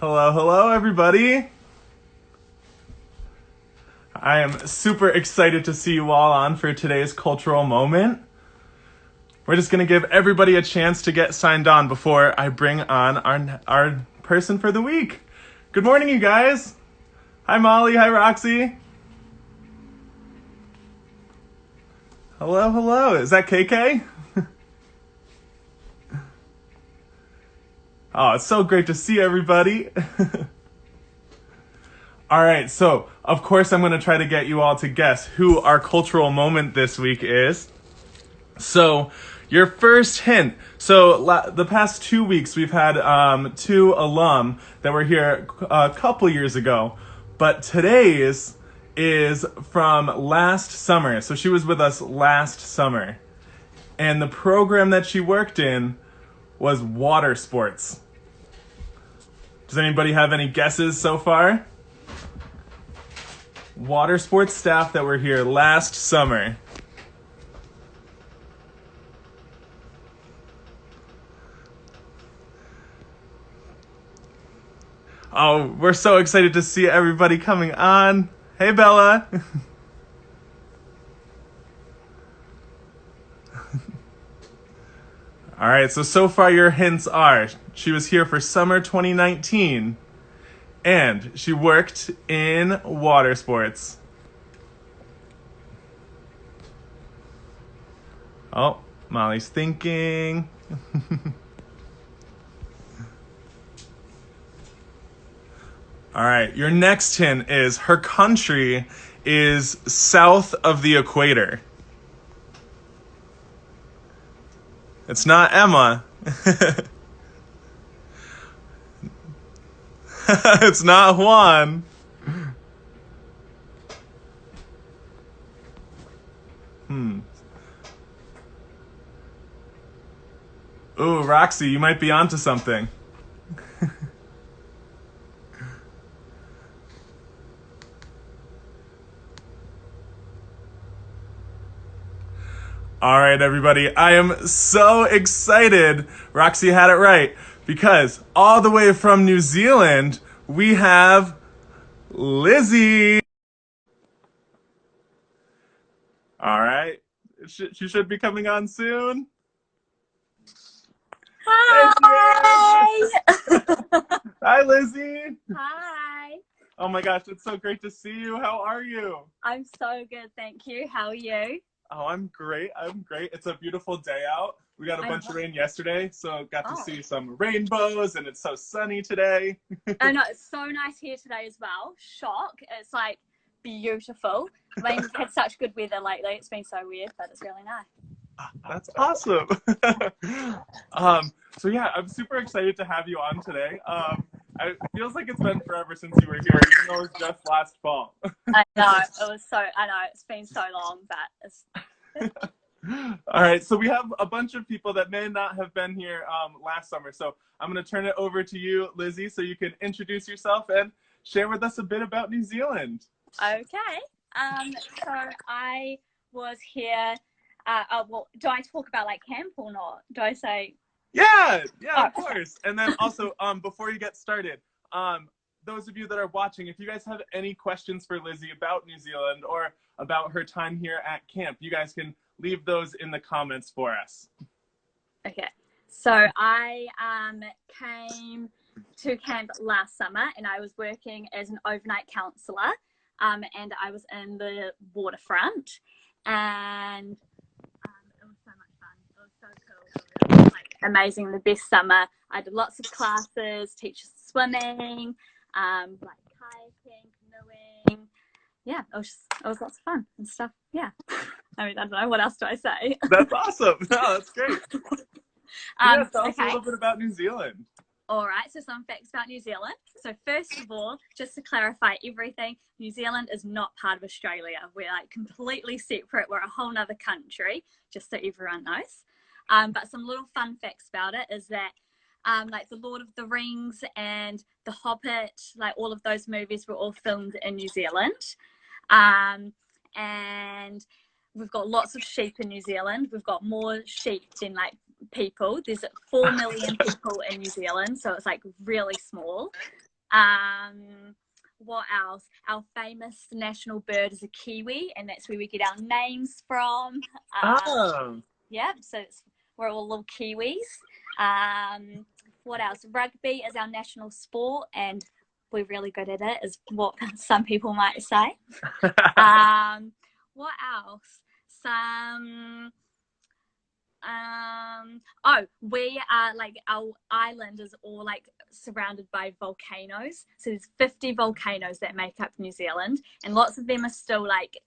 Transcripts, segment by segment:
Hello, hello, everybody. I am super excited to see you all on for today's cultural moment. We're just going to give everybody a chance to get signed on before I bring on our person for the week. Good morning, you guys. Hi, Molly. Hi, Roxy. Hello, hello. Is that KK? Oh, it's so great to see everybody. All right, so of course I'm going to try to get you all to guess who our cultural moment this week is. So, your first hint. So, the past 2 weeks we've had two alum that were here a couple years ago, but today's is from last summer. So, she was with us last summer, and the program that she worked in was water sports. Does anybody have any guesses so far? Water sports staff that were here last summer. Oh, we're so excited to see everybody coming on. Hey, Bella. All right, so far your hints are she was here for summer 2019 and she worked in water sports. Oh, Molly's thinking. All right, your next hint is her country is south of the equator. It's not Emma. It's not Juan. Ooh, Roxy, you might be onto something. All right, everybody. I am so excited. Roxy had it right because all the way from New Zealand, we have Lizzy. All right. She should be coming on soon. There she is. Hi. Hi, Lizzy. Hi. Oh my gosh, it's so great to see you. How are you? I'm so good, thank you. How are you? Oh, I'm great. I'm great. It's a beautiful day out. We got a bunch of rain yesterday, so got to see some rainbows, and it's so sunny today. I know, it's so nice here today as well. Shock. It's like beautiful. I mean, we've had such good weather lately. It's been so weird, but it's really nice. That's awesome. So yeah, I'm super excited to have you on today. It feels like it's been forever since you were here, even though it was just last fall. I know, it's been so long, but it's... All right, so we have a bunch of people that may not have been here last summer. So I'm going to turn it over to you, Lizzy, so you can introduce yourself and share with us a bit about New Zealand. Okay. So I was here. Well, do I talk about like camp or not? Do I say? Yeah, of course. And then also, before you get started, those of you that are watching, if you guys have any questions for Lizzy about New Zealand or about her time here at camp, you guys can leave those in the comments for us. Okay. So I came to camp last summer and I was working as an overnight counsellor, and I was in the waterfront, and it was so much fun. It was so cool. It was like amazing. The best summer. I did lots of classes, teach swimming, like kayaking, canoeing. Yeah, it was lots of fun and stuff. Yeah. I mean, I don't know. What else do I say? That's awesome. No, that's great. Yeah, tell us a little bit about New Zealand. All right, so some facts about New Zealand. So first of all, just to clarify everything, New Zealand is not part of Australia. We're like completely separate. We're a whole nother country, just so everyone knows. But some little fun facts about it is that like the Lord of the Rings and the Hobbit, like all of those movies were all filmed in New Zealand. And we've got lots of sheep in New Zealand. We've got more sheep than like people. There's 4 million people in New Zealand, so it's like really small. What else? Our famous national bird is a kiwi, and that's where we get our names from. Oh. Yeah, so we're all little Kiwis. What else? Rugby is our national sport, and we're really good at it, is what some people might say. What else? Some. We are like, our island is all like surrounded by volcanoes. So there's 50 volcanoes that make up New Zealand, and lots of them are still like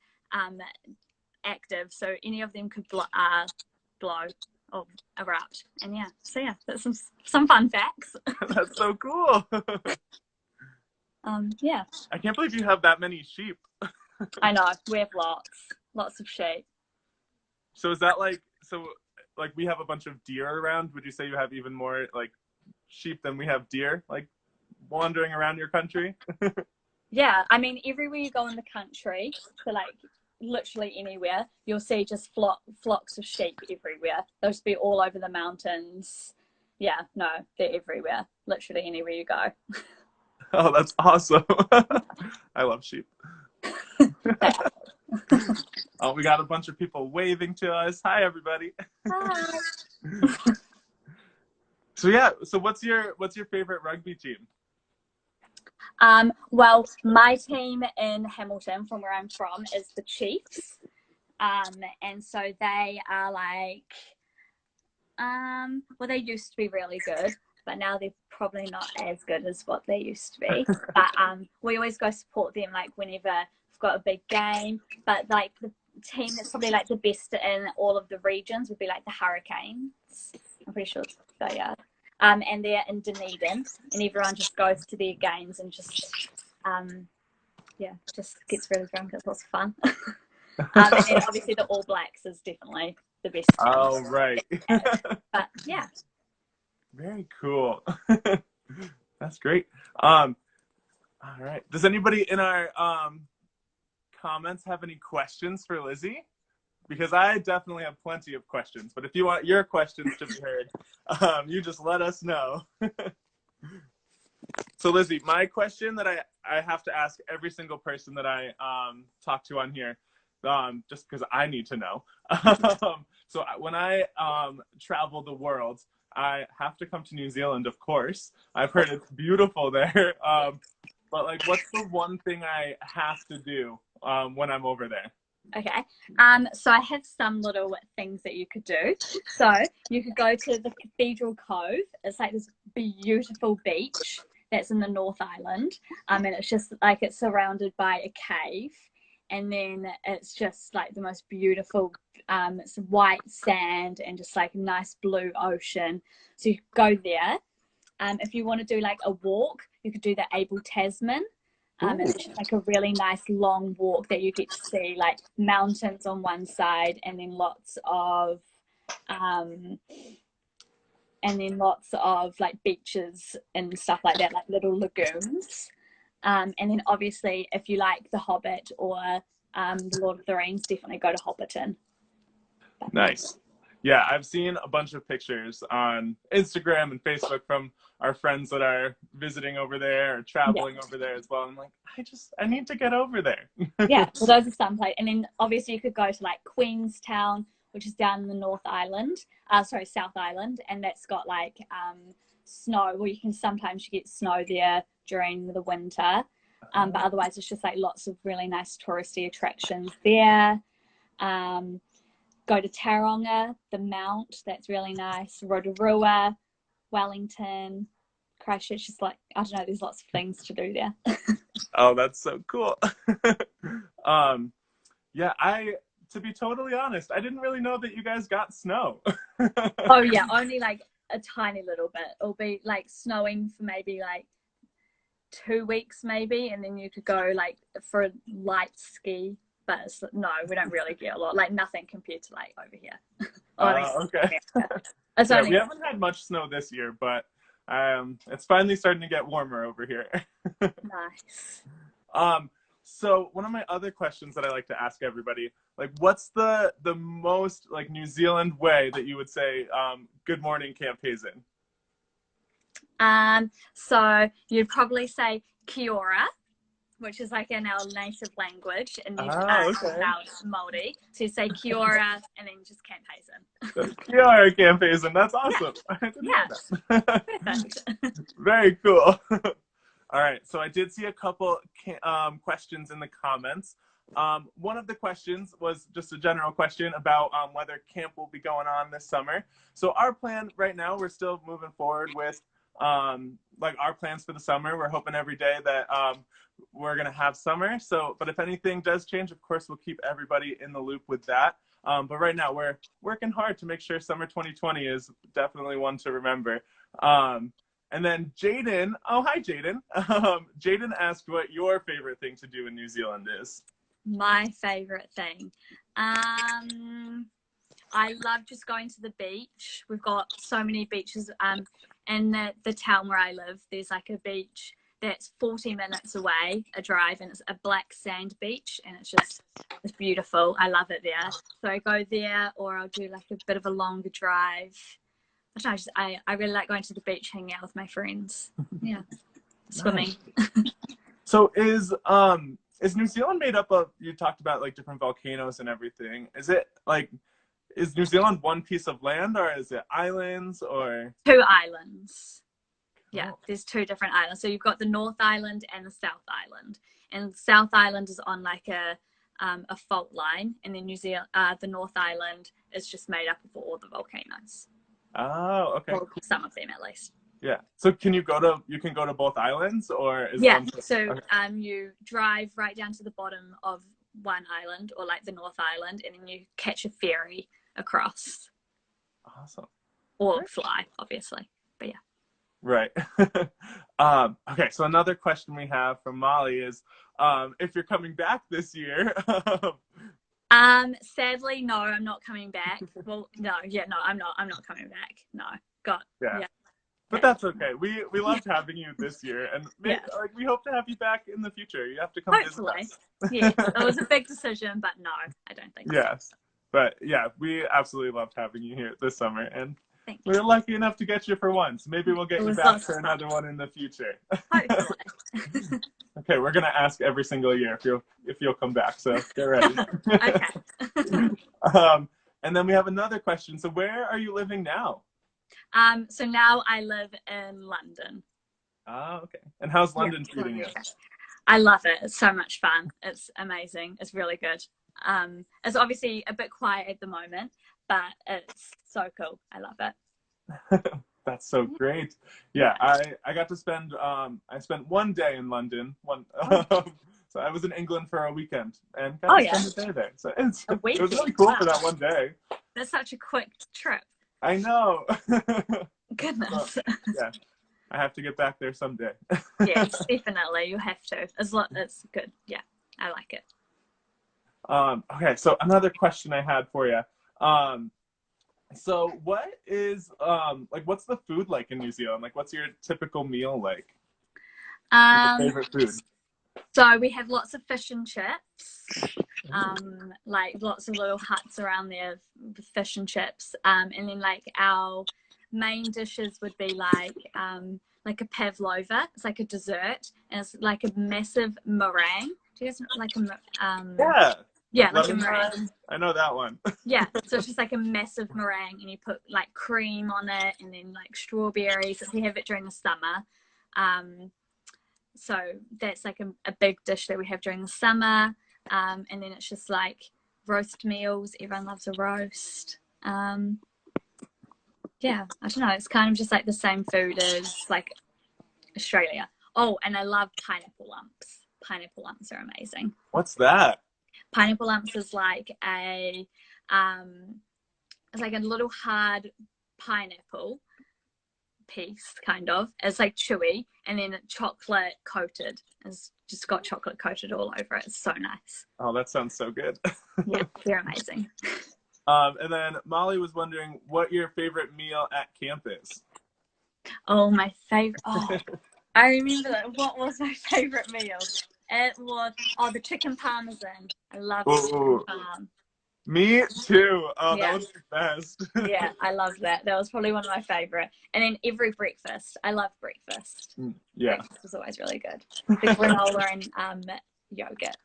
active. So any of them could blow or erupt. And yeah, so yeah, that's some fun facts. That's so cool. Yeah. I can't believe you have that many sheep. I know, we have lots of sheep. So is that like we have a bunch of deer around? Would you say you have even more like sheep than we have deer, like wandering around your country? Yeah, I mean, everywhere you go in the country, so like literally anywhere, you'll see just flocks of sheep everywhere. They'll just be all over the mountains. Yeah, no, they're everywhere. Literally anywhere you go. Oh, that's awesome. I love sheep. Oh, we got a bunch of people waving to us. Hi, everybody. Hi. So what's your favorite rugby team? Well, my team in Hamilton, from where I'm from, is the Chiefs. And so they are like, well, they used to be really good, but now they're probably not as good as what they used to be. But we always go support them, like whenever we've got a big game. But like the team that's probably like the best in all of the regions would be like the Hurricanes. I'm pretty sure they are. And they're in Dunedin, and everyone just goes to their games and just just gets really drunk. It's lots of fun. And then obviously the All Blacks is definitely the best team. Oh, right. But yeah. Very cool. That's great. All right. Does anybody in our comments have any questions for Lizzy? Because I definitely have plenty of questions, but if you want your questions to be heard, you just let us know. So Lizzy, my question that I have to ask every single person that I talk to on here, just because I need to know. So when I travel the world, I have to come to New Zealand, of course. I've heard it's beautiful there. But like, what's the one thing I have to do when I'm over there? Okay. So I have some little things that you could do. So you could go to the Cathedral Cove. It's like this beautiful beach that's in the North Island. And it's just like, it's surrounded by a cave. And then it's just like the most beautiful, it's white sand and just like a nice blue ocean. So you could go there. If you want to do like a walk, you could do the Abel Tasman. It's just like a really nice long walk that you get to see like mountains on one side, and then lots of like beaches and stuff like that, like little lagoons. And then obviously if you like The Hobbit or The Lord of the Rings, definitely go to Hobbiton. Nice. Yeah, I've seen a bunch of pictures on Instagram and Facebook from our friends that are visiting over there or traveling over there as well. I'm like, I need to get over there. Yeah, well, those are some places. And then obviously you could go to like Queenstown, which is down in the South Island, and that's got like snow. Well, you can sometimes get snow there during the winter, but otherwise it's just like lots of really nice touristy attractions there. Go to Taronga, the Mount, that's really nice. Rotorua, Wellington, Christchurch. Just like, I don't know, there's lots of things to do there. Oh, that's so cool. Yeah, to be totally honest, I didn't really know that you guys got snow. Oh yeah, only like a tiny little bit. It'll be like snowing for maybe like 2 weeks maybe, and then you could go like for a light ski. But no, we don't really get a lot. Like nothing compared to like over here. Okay. Yeah, we haven't had much snow this year, but it's finally starting to get warmer over here. Nice. So one of my other questions that I like to ask everybody, like, what's the most like New Zealand way that you would say, "Good morning, Camp Hazen"? So you'd probably say kia ora, which is like in our native language, and you Okay. now it's Māori. So you say kia ora, and then just Camp Hazen. Yeah, Camp Hazen. That's awesome. Yeah. I didn't Yeah. know that. Perfect. Very cool. All right, so I did see a couple questions in the comments. One of the questions was just a general question about whether camp will be going on this summer. So our plan right now, we're still moving forward with like our plans for the summer. We're hoping every day that we're gonna have summer. So, but if anything does change, of course, we'll keep everybody in the loop with that. But right now, we're working hard to make sure summer 2020 is definitely one to remember. And then Jaden, oh, hi, Jaden. Jaden asked what your favorite thing to do in New Zealand is. My favorite thing. I love just going to the beach. We've got so many beaches. In the town where I live, there's like a beach that's 40 minutes away, a drive, and it's a black sand beach, and it's beautiful. I love it there. So I go there, or I'll do like a bit of a longer drive. I really like going to the beach, hanging out with my friends. Yeah, swimming. So is New Zealand made up of? You talked about like different volcanoes and everything. Is New Zealand one piece of land, or is it islands, or 2 islands? Yeah, oh. there's 2 different islands. So you've got the North Island and the South Island, and South Island is on like a fault line, and then the North Island is just made up of all the volcanoes. Oh, okay. Well, some of them at least. Yeah. So you can go to both islands, or is yeah. one... So okay. You drive right down to the bottom of one island, or like the North Island, and then you catch a ferry across. Awesome. Or fly, obviously. But yeah. Right. Okay, so another question we have from Molly is if you're coming back this year. Sadly, no, I'm not coming back. Well, no, I'm not coming back. No. Yeah. But that's okay. We loved having you this year, and maybe, like, we hope to have you back in the future. You have to come visit us. Yeah, it was a big decision, but no, I don't think so. Yes. But yeah, we absolutely loved having you here this summer, and Thank we were lucky enough to get you for once. Maybe we'll get you back for another one in the future. Hopefully. Okay, we're gonna ask every single year if you'll come back. So get ready. Okay. And then we have another question. So where are you living now? So now I live in London. Oh, okay. And how's London treating you? I love it. It's so much fun. It's amazing. It's really good. It's obviously a bit quiet at the moment, but it's so cool. I love it. That's so great. Yeah, I got to spend I spent one day in London. So I was in England for a weekend and got to spend a day there. So it was really cool for that one day. That's such a quick trip. I know. Goodness. Well, yeah, I have to get back there someday. Yes, definitely. You have to. It's good. Yeah, I like it. Okay, so another question I had for you. So what is what's the food like in New Zealand? Like, what's your typical meal like? Your favorite food? So we have lots of fish and chips. Like lots of little huts around there with fish and chips. And then like our main dishes would be like a pavlova. It's like a dessert, and it's like a massive meringue. Do you guys know, like a yeah, like a meringue. I know that one. Yeah, so it's just like a massive meringue, and you put like cream on it, and then like strawberries. We have it during the summer. So that's like a big dish that we have during the summer. And then it's just like roast meals. Everyone loves a roast. Yeah, I don't know. It's kind of just like the same food as like Australia. Oh, and I love pineapple lumps. Pineapple lumps are amazing. What's that? Pineapple lumps is like it's like a little hard pineapple piece, kind of. It's like chewy, and then chocolate coated. It's just got chocolate coated all over it. It's so nice. Oh, that sounds so good. Yeah, they're amazing. And then Molly was wondering what your favorite meal at camp is. Oh, my favorite. Oh, I remember that. What was my favorite meal? It was the chicken parmesan. I love chicken parm. Me too. Oh, that Yeah. was the best. Yeah, I loved that. That was probably one of my favorite. And then every breakfast. I love breakfast. Yeah. Breakfast was always really good. The granola and yogurt.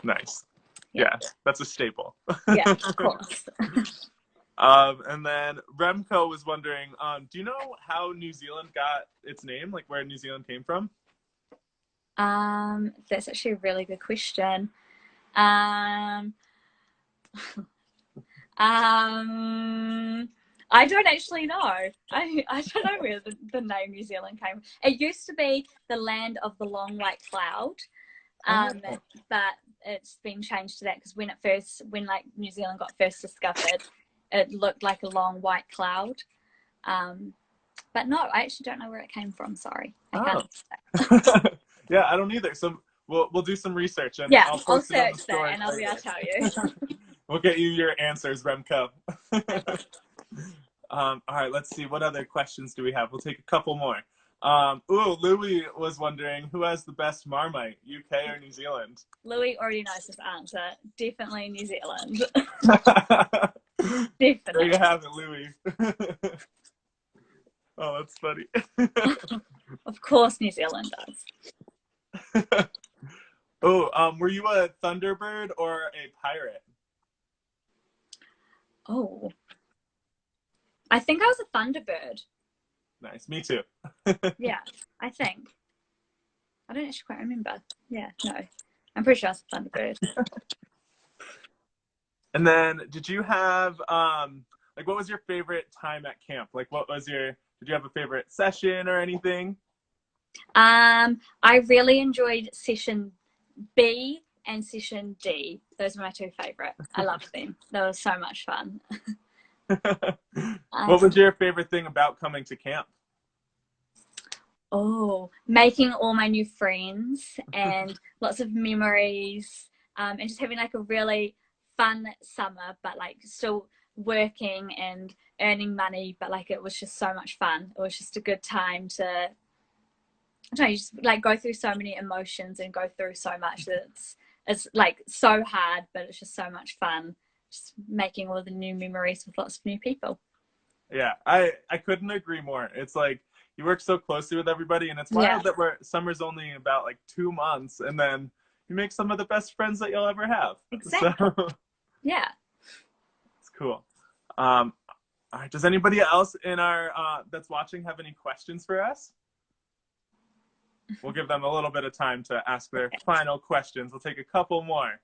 Nice. Yeah. Yeah, that's a staple. Yeah, of course. And then Remco was wondering, do you know how New Zealand got its name? Like where New Zealand came from? That's actually a really good question. Um, I don't actually know. I don't know where the name New Zealand came from. It used to be the land of the long white cloud, but it's been changed to that because when like New Zealand got first discovered, it looked like a long white cloud. But no, I actually don't know where it came from. Sorry, I can't. Yeah, I don't either. So we'll do some research and Yeah, I'll I'll post it on the search that story. and I'll be able to tell you. We'll get you your answers, Remco. All right, let's see. What other questions do we have? We'll take a couple more. Louis was wondering who has the best Marmite, UK or New Zealand? Louis already knows this answer. Definitely New Zealand. There Definitely. you have it, Louis. Oh, that's funny. Of course, New Zealand does. Were you a Thunderbird or a pirate? Oh, I think I was a Thunderbird. Nice, me too. Yeah, I think. I don't actually quite remember. Yeah, no. I'm pretty sure I was a Thunderbird. And then did you have like what was your favorite time at camp? Like did you have a favorite session or anything? I really enjoyed session B and session D. Those were my two favorite. I loved them. They were so much fun. What was your favorite thing about coming to camp? Oh, making all my new friends and lots of memories, and just having like a really fun summer, but like still working and earning money, but like it was just so much fun. It was just a good time to, I don't know, you just like go through so many emotions and go through so much that it's like so hard, but it's just so much fun. Just making all the new memories with lots of new people. Yeah, I couldn't agree more. It's like you work so closely with everybody, and it's wild that summer's only about like 2 months, and then you make some of the best friends that you'll ever have. Exactly. So, yeah. It's cool. All right, does anybody else in our that's watching have any questions for us? We'll give them a little bit of time to ask their final questions. We'll take a couple more.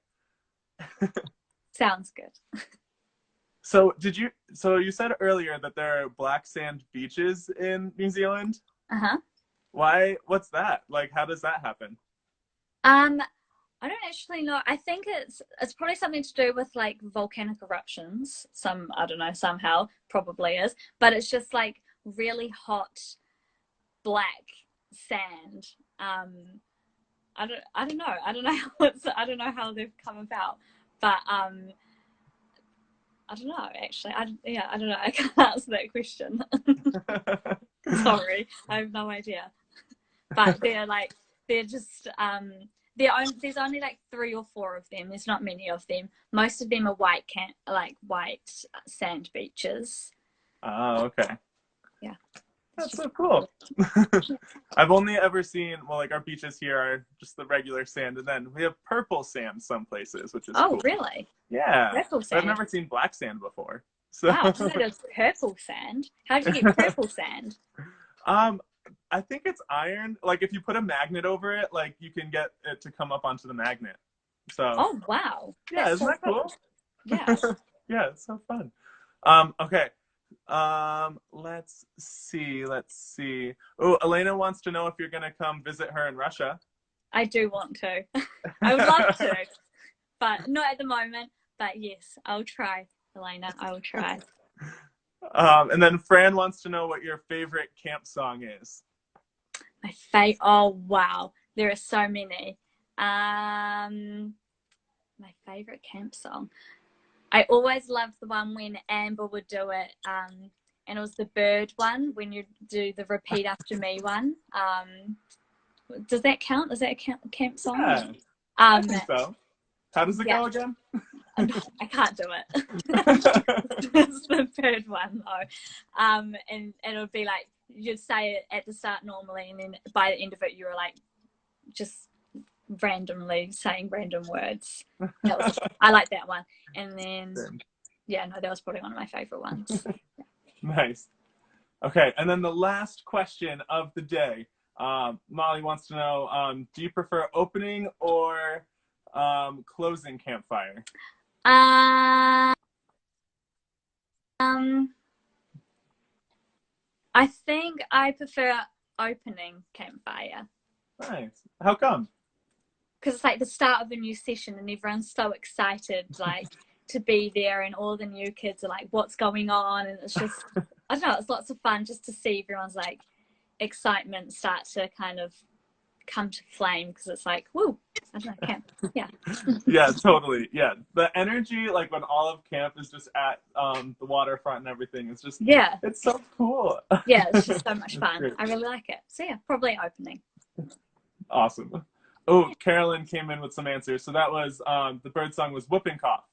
Sounds good. So you said earlier that there are black sand beaches in New Zealand? Uh-huh. What's that? Like how does that happen? I don't actually know. I think it's probably something to do with like volcanic eruptions. I don't know, somehow probably is, but it's just like really hot black sand. I don't know. I don't know I don't know how they've come about, but I don't know actually. I don't know. I can't answer that question. Sorry, I have no idea. But they're just there's only like 3 or 4 of them. There's not many of them. Most of them are white sand beaches. Oh, okay. Yeah. That's so cool. I've only ever seen, well, like our beaches here are just the regular sand, and then we have purple sand some places, which is cool. Oh, really? Yeah. Purple sand. I've never seen black sand before. So. Wow, it's purple sand. How do you get purple sand? I think it's iron. Like if you put a magnet over it, like you can get it to come up onto the magnet. So. Oh, wow. Yeah, isn't that cool? Yeah. Yeah, it's so fun. Okay. Let's see. Oh, Elena wants to know if you're gonna come visit her in Russia. I do want to. I would love to, but not at the moment. But yes, I'll try, Elena. I will try. And then Fran wants to know what your favorite camp song is. Oh wow, there are so many. My favorite camp song. I always loved the one when Amber would do it, and it was the bird one when you do the repeat after me one. Does that count? Is that a camp song? Yeah, I think so. How does it go again? I can't do it. It's the third one though. And it would be like, you'd say it at the start normally, and then by the end of it, you were like just randomly saying random words. I like that one. And then, yeah, no, that was probably one of my favorite ones. Nice. Okay, and then the last question of the day. Molly wants to know, do you prefer opening or closing campfire? I think I prefer opening campfire. Nice. How come? Because it's like the start of a new session and everyone's so excited, like, to be there, and all the new kids are like, what's going on? And it's just, I don't know, it's lots of fun just to see everyone's like excitement start to kind of come to flame, because it's like, woo, I don't know, camp. Yeah. Yeah, totally. Yeah. The energy, like when all of camp is just at the waterfront and everything, it's just, yeah, it's so cool. Yeah, it's just so much fun. Great. I really like it. So yeah, probably opening. Awesome. Oh, Carolyn came in with some answers. So that was, the bird song was Whooping Cough.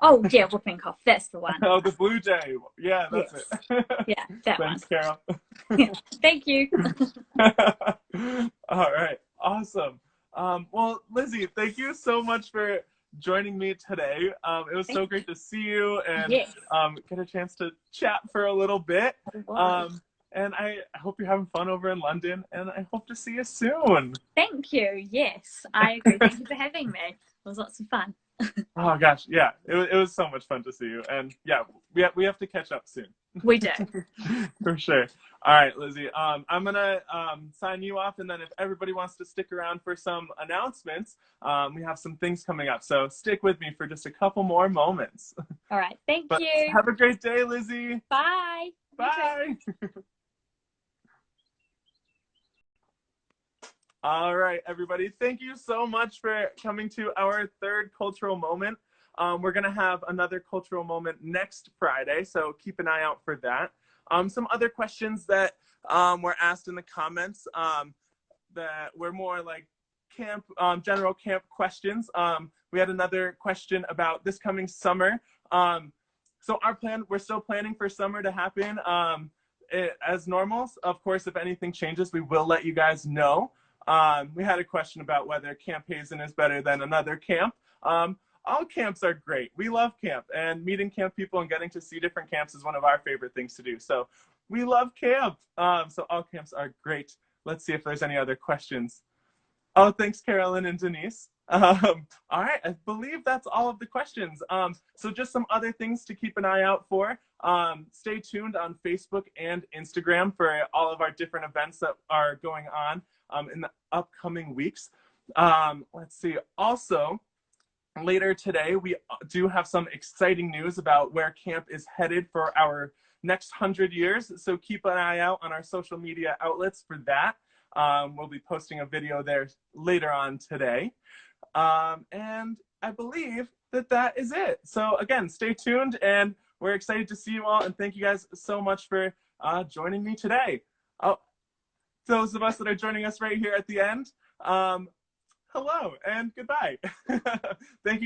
Oh yeah, Whooping Cough. That's the one. Oh, the blue jay. Yeah, that's it. Yeah, that Thanks, one. Carol. Thank you. All right. Awesome. Well, Lizzy, thank you so much for joining me today. It was so great to see you and get a chance to chat for a little bit. And I hope you're having fun over in London, and I hope to see you soon. Thank you. Yes, I agree. Thank you for having me. It was lots of fun. Oh gosh, yeah, it was so much fun to see you, and yeah, we have to catch up soon. We do. For sure. All right, Lizzy. I'm gonna sign you off, and then if everybody wants to stick around for some announcements, we have some things coming up. So stick with me for just a couple more moments. All right. Thank you. Have a great day, Lizzy. Bye. Bye. All right, everybody. Thank you so much for coming to our third cultural moment. We're going to have another cultural moment next Friday, so keep an eye out for that. Some other questions that were asked in the comments that were more like camp, general camp questions. We had another question about this coming summer. So our plan, we're still planning for summer to happen as normal. Of course, if anything changes, we will let you guys know. We had a question about whether Camp Hazen is better than another camp. All camps are great. We love camp, and meeting camp people and getting to see different camps is one of our favorite things to do. So we love camp. So all camps are great. Let's see if there's any other questions. Oh, thanks, Carolyn and Denise. All right, I believe that's all of the questions. So just some other things to keep an eye out for. Stay tuned on Facebook and Instagram for all of our different events that are going on in the upcoming weeks. Let's see. Also, later today, we do have some exciting news about where camp is headed for our next 100 years. So keep an eye out on our social media outlets for that. We'll be posting a video there later on today. And I believe that that is it. So again, stay tuned, and we're excited to see you all. And thank you guys so much for joining me today. Those of us that are joining us right here at the end, hello and goodbye. Thank you.